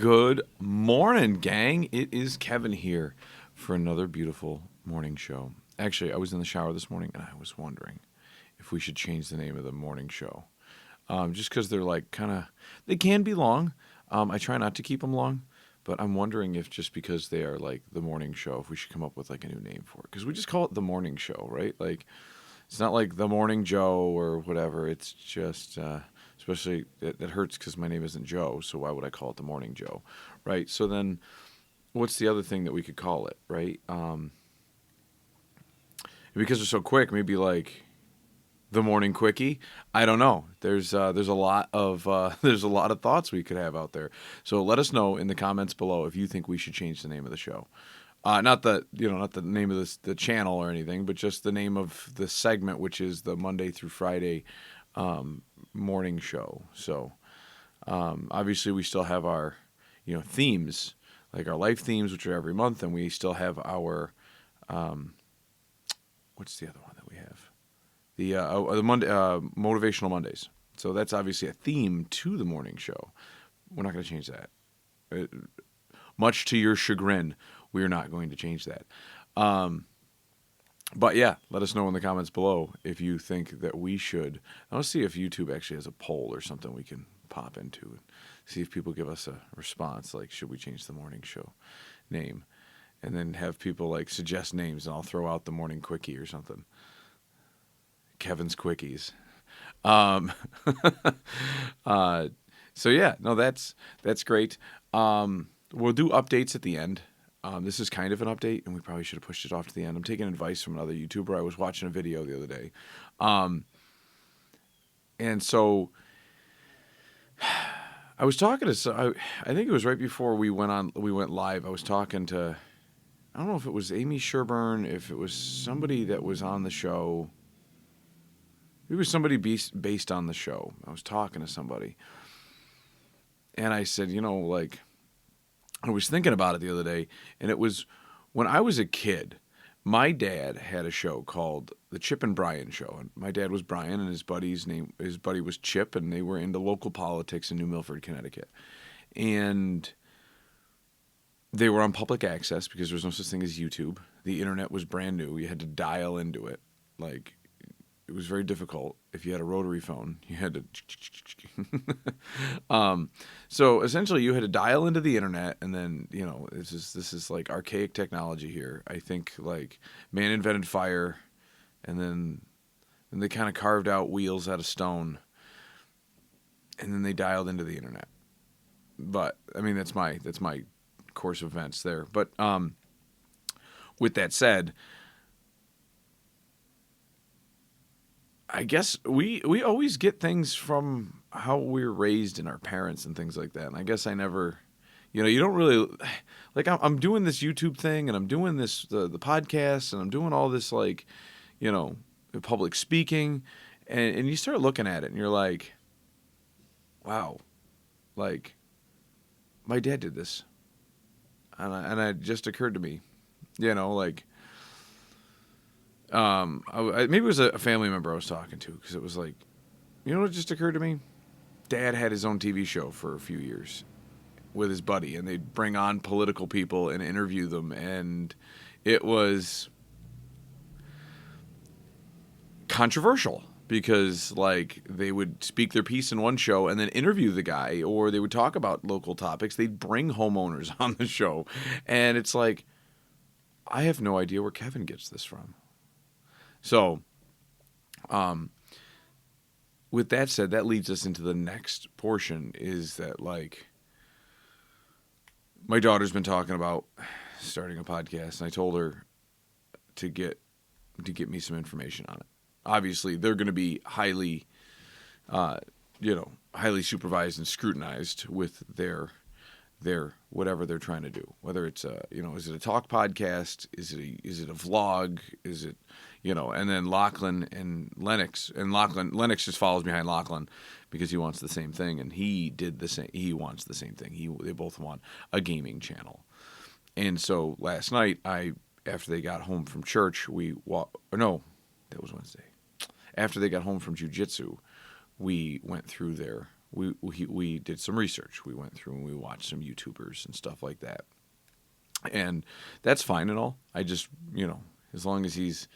Good morning, gang. It is Kevin here for another beautiful morning show. Actually, I was in the shower this morning and I was wondering if we should change the name of the morning show. Just because they're like they can be long. I try not to keep them long, but I'm wondering if just because they are like the morning show, if we should come up with like a new name for it. Because we just call it the morning show, right? Like, it's not like the morning Joe or whatever. It's just, especially, it hurts because my name isn't Joe, so why would I call it the morning Joe, right? So then, what's the other thing that we could call it, right? Because it's so quick, maybe like the morning quickie. I don't know. There's a lot of there's a lot of thoughts we could have out there. So let us know in the comments below if you think we should change the name of the show. Not the name of the channel or anything, but just the name of the segment, which is the Monday through Friday morning show. So obviously we still have our themes, like our life themes, which are every month, and we still have our what's the other one that we have? The Monday motivational Mondays. So that's obviously a theme to the morning show. We're not going to change that. Much to your chagrin, we are not going to change that. But yeah, let us know in the comments below if you think that we should. Let's see if YouTube actually has a poll or something we can pop into and see if people give us a response, like should we change the morning show name, and then have people like suggest names, and I'll throw out the morning quickie or something. Kevin's Quickies. So yeah, no, that's great. We'll do updates at the end. This is kind of an update, and we probably should have pushed it off to the end. I'm taking advice from another YouTuber. I was watching a video the other day. And so I was talking to, I think it was right before we went live. I was talking to, I don't know if it was Amy Sherburne, if it was somebody that was on the show. It was somebody based on the show. I was talking to somebody. And I said, like, I was thinking about it the other day, and it was when I was a kid, my dad had a show called The Chip and Brian Show. And my dad was Brian, and his buddy was Chip, and they were into local politics in New Milford, Connecticut. And they were on public access because there was no such thing as YouTube. The internet was brand new. You had to dial into it. Like, it was very difficult. If you had a rotary phone, you had to. So essentially, you had to dial into the internet, and then this is like archaic technology here. I think like man invented fire, and then they kind of carved out wheels out of stone, and then they dialed into the internet. But I mean, that's my course of events there. But with that said, I guess we always get things from how we're raised and our parents and things like that. And I guess I never, you don't really, like I'm doing this YouTube thing, and I'm doing this, the podcast, and I'm doing all this, like, public speaking, and you start looking at it and you're like, wow, like my dad did this. And it just occurred to me, like, maybe it was a family member I was talking to, because it was like, what just occurred to me? Dad had his own TV show for a few years with his buddy, and they'd bring on political people and interview them, and it was controversial because, like, they would speak their piece in one show and then interview the guy, or they would talk about local topics. They'd bring homeowners on the show, and it's like, I have no idea where Kevin gets this from. So, with that said, that leads us into the next portion, is that, like, my daughter's been talking about starting a podcast, and I told her to get me some information on it. Obviously, they're going to be highly supervised and scrutinized with their whatever they're trying to do. Whether it's is it a talk podcast? Is it a vlog? Is it, and then Lachlan and Lennox just follows behind Lachlan because he wants the same thing, and he wants the same thing. They both want a gaming channel. And so last night, after they got home from church, that was Wednesday. After they got home from jiu-jitsu, we went through their we did some research. We went through and we watched some YouTubers and stuff like that. And that's fine and all. I just, as long as he's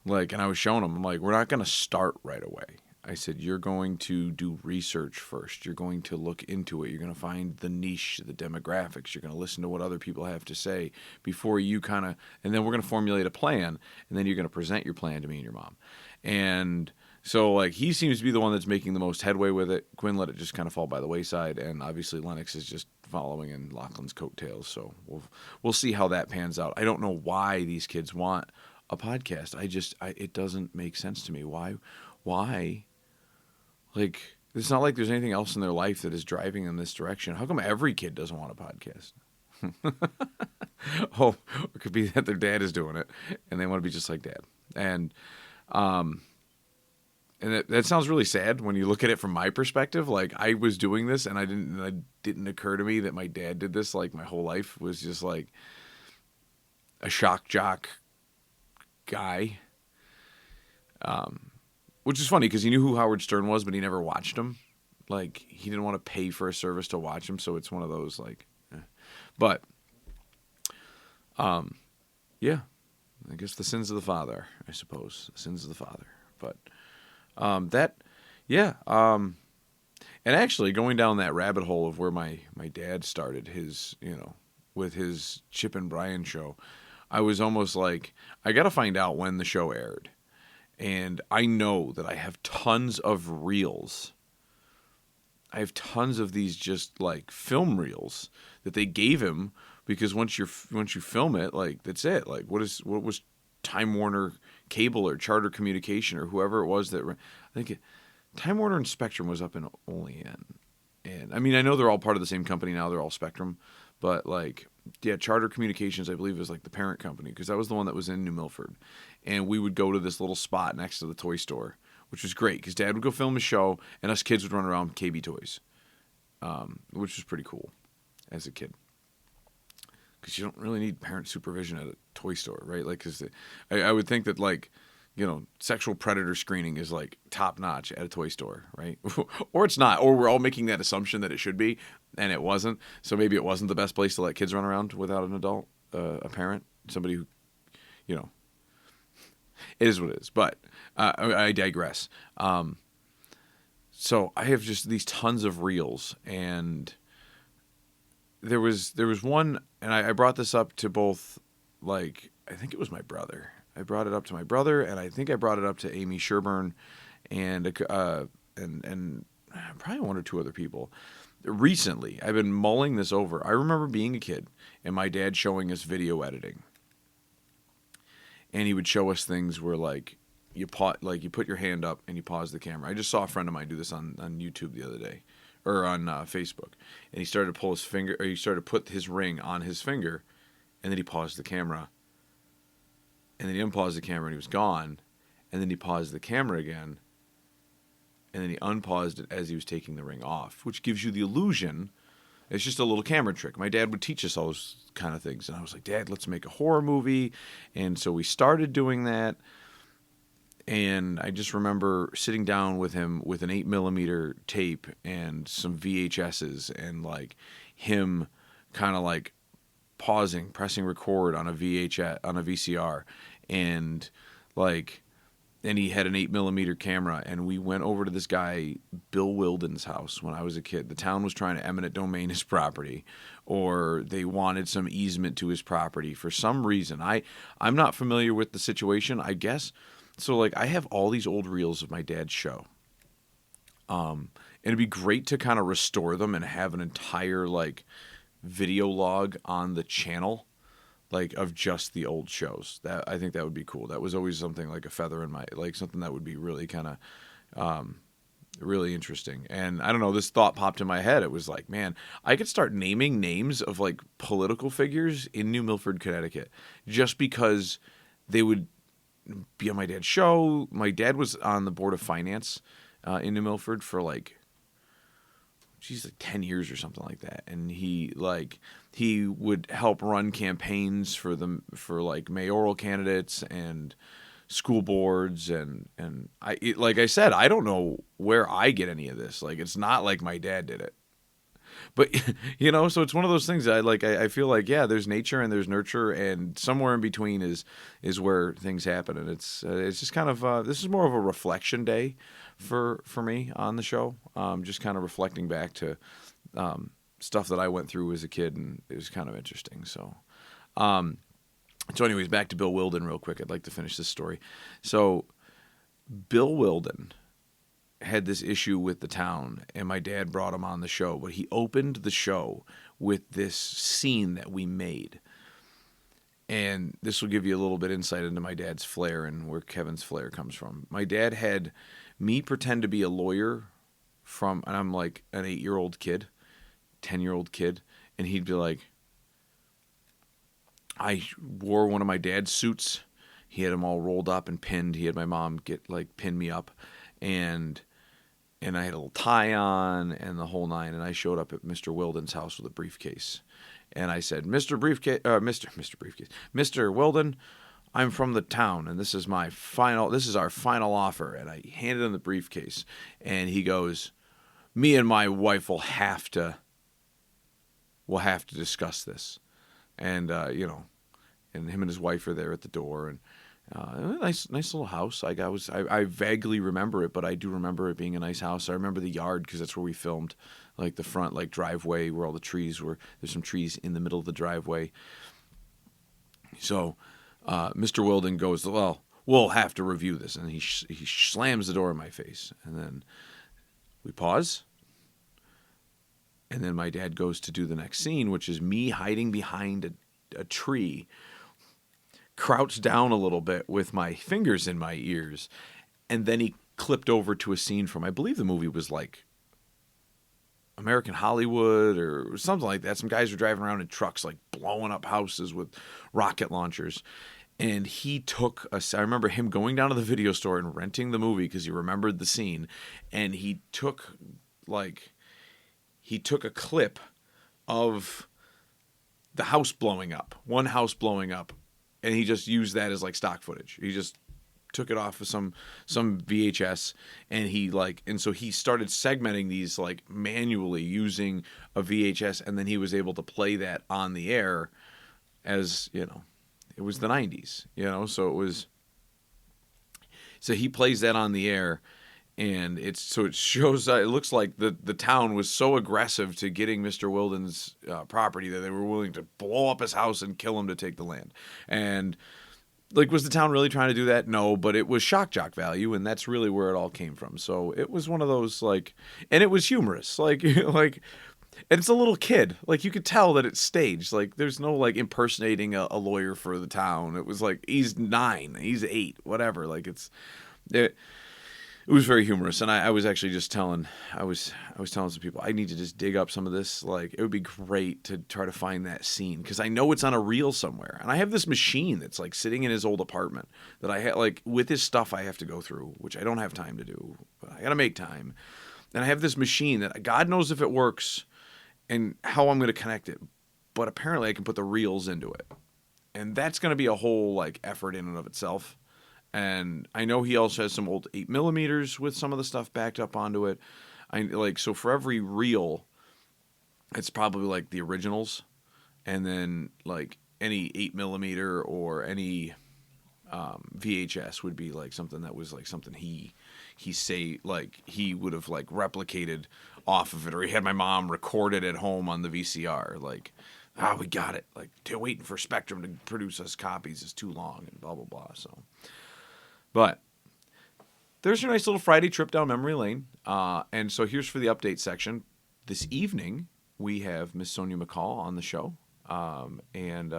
like, and I was showing him, I'm like, we're not going to start right away. I said, you're going to do research first. You're going to look into it. You're going to find the niche, the demographics. You're going to listen to what other people have to say before you and then we're going to formulate a plan, and then you're going to present your plan to me and your mom. And so, like, he seems to be the one that's making the most headway with it. Quinn let it just kind of fall by the wayside, and obviously Lennox is just following in Lachlan's coattails. So we'll see how that pans out. I don't know why these kids want a podcast. It doesn't make sense to me. Why? Like, it's not like there's anything else in their life that is driving in this direction. How come every kid doesn't want a podcast? Oh, it could be that their dad is doing it, and they want to be just like dad. And that sounds really sad when you look at it from my perspective. Like, I was doing this, and it didn't occur to me that my dad did this. Like, my whole life was just like a shock jock guy. Which is funny because he knew who Howard Stern was, but he never watched him. Like, he didn't want to pay for a service to watch him, so it's one of those, like, But, yeah, I guess the sins of the father, I suppose. The sins of the father. But, and actually going down that rabbit hole of where my dad started his, with his Chip and Brian show, I was almost like, I got to find out when the show aired. And I know that I have tons of reels. I have tons of these just like film reels that they gave him, because once you film it, like, that's it. Like, what was Time Warner Cable or Charter Communication or whoever it was that I think Time Warner and Spectrum was up in Olean. And I mean, I know they're all part of the same company now. They're all Spectrum, but like, yeah, Charter Communications, I believe, is like the parent company, because that was the one that was in New Milford. And we would go to this little spot next to the toy store, which was great because Dad would go film a show and us kids would run around KB Toys, which was pretty cool as a kid. Because you don't really need parent supervision at a toy store, right? Like, because I would think that, like, sexual predator screening is like top notch at a toy store, right? Or it's not, or we're all making that assumption that it should be, and it wasn't. So maybe it wasn't the best place to let kids run around without an adult, a parent, somebody who, it is what it is. But I digress. So I have just these tons of reels, and there was one, and I brought this up to both, like, I think it was my brother. I brought it up to my brother, and I think I brought it up to Amy Sherburne and probably one or two other people. Recently, I've been mulling this over. I remember being a kid and my dad showing us video editing. And he would show us things where, like, you put your hand up and you pause the camera. I just saw a friend of mine do this on YouTube the other day, or on Facebook. And he started to pull his finger, or he started to put his ring on his finger, and then he paused the camera. And then he unpaused the camera and he was gone. And then he paused the camera again. And then he unpaused it as he was taking the ring off, which gives you the illusion. It's just a little camera trick. My dad would teach us all those kind of things. And I was like, Dad, let's make a horror movie. And so we started doing that. And I just remember sitting down with him with an 8mm tape and some VHSs, and like him kind of like pausing, pressing record on a VCR. And like, and he had an 8mm camera, and we went over to this guy, Bill Wilden's house when I was a kid. The town was trying to eminent domain his property, or they wanted some easement to his property for some reason. I'm not familiar with the situation, I guess. So, like, I have all these old reels of my dad's show. And it'd be great to kind of restore them and have an entire, like, video log on the channel, like, of just the old shows. I think that would be cool. That was always something like a feather in my, like, something that would be really kind of really interesting. And I don't know, this thought popped in my head. It was like, man, I could start naming names of, like, political figures in New Milford, Connecticut, just because they would be on my dad's show. My dad was on the board of finance in New Milford for like 10 years or something like that. And he would help run campaigns for like mayoral candidates and school boards and like I said, I don't know where I get any of this. Like it's not like my dad did it. But so it's one of those things that I feel like, yeah, there's nature and there's nurture, and somewhere in between is where things happen, and it's just kind of this is more of a reflection day for me on the show, just kind of reflecting back to stuff that I went through as a kid, and it was kind of interesting. So anyways, back to Bill Wilden real quick. I'd like to finish this story. So Bill Wilden had this issue with the town, and my dad brought him on the show. But he opened the show with this scene that we made. And this will give you a little bit insight into my dad's flair and where Kevin's flair comes from. My dad had me pretend to be a lawyer and I'm like an 8-year-old kid, 10-year-old kid, and he'd be like, I wore one of my dad's suits. He had them all rolled up and pinned. He had my mom pin me up, and I had a little tie on and the whole nine. And I showed up at Mr. Wilden's house with a briefcase, and I said, Mr. Wilden, I'm from the town, and this is our final offer. And I handed him the briefcase, and he goes, me and my wife will have to discuss this. And and him and his wife are there at the door, and nice little house. I vaguely remember it, but I do remember it being a nice house. I remember the yard because that's where we filmed, like the front driveway where all the trees were. There's some trees in the middle of the driveway. So Mr. Wilden goes, well, we'll have to review this, and he slams the door in my face, and then we pause. And then my dad goes to do the next scene, which is me hiding behind a tree, crouched down a little bit with my fingers in my ears. And then he clipped over to a scene from, I believe the movie was like American Hollywood or something like that. Some guys were driving around in trucks, like blowing up houses with rocket launchers. And I remember him going down to the video store and renting the movie because he remembered the scene. And he took a clip of the house blowing up, one house blowing up, and he just used that as stock footage. He just took it off of some VHS, and so he started segmenting these manually using a VHS, and then he was able to play that on the air as, it was the 90s, so he plays that on the air. And it shows it looks like the town was so aggressive to getting Mr. Wilden's property that they were willing to blow up his house and kill him to take the land. And was the town really trying to do that? No, but it was shock jock value, and that's really where it all came from. So it was one of those and it was humorous, and it's a little kid. You could tell that it's staged. There's no impersonating a lawyer for the town. It was he's 9, he's 8, whatever. It was very humorous, and I was actually just telling some people I need to just dig up some of this. It would be great to try to find that scene because I know it's on a reel somewhere, and I have this machine that's sitting in his old apartment that I had with his stuff I have to go through, which I don't have time to do, but I got to make time. And I have this machine that God knows if it works and how I'm going to connect it, but apparently I can put the reels into it, and that's going to be a whole effort in and of itself. And I know he also has some old 8mm with some of the stuff backed up onto it. So for every reel, it's probably the originals, and then any 8mm or any VHS would be something that was something he would have replicated off of it, or he had my mom record it at home on the VCR. We got it. They're waiting for Spectrum to produce us copies is too long, and blah blah blah. So. But there's your nice little Friday trip down memory lane. And so here's for the update section. This evening, we have Miss Sonia McCall on the show. And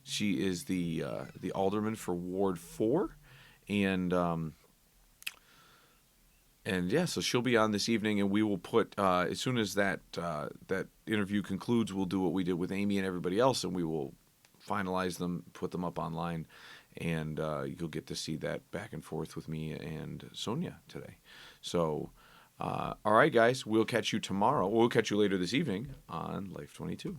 she is the alderman for Ward 4. And yeah, so she'll be on this evening, and we will put, as soon as that interview concludes, we'll do what we did with Amy and everybody else, and we will finalize them, put them up online. And you'll get to see that back and forth with me and Sonia today. So, all right, guys, we'll catch you tomorrow. We'll catch you later this evening on Life22.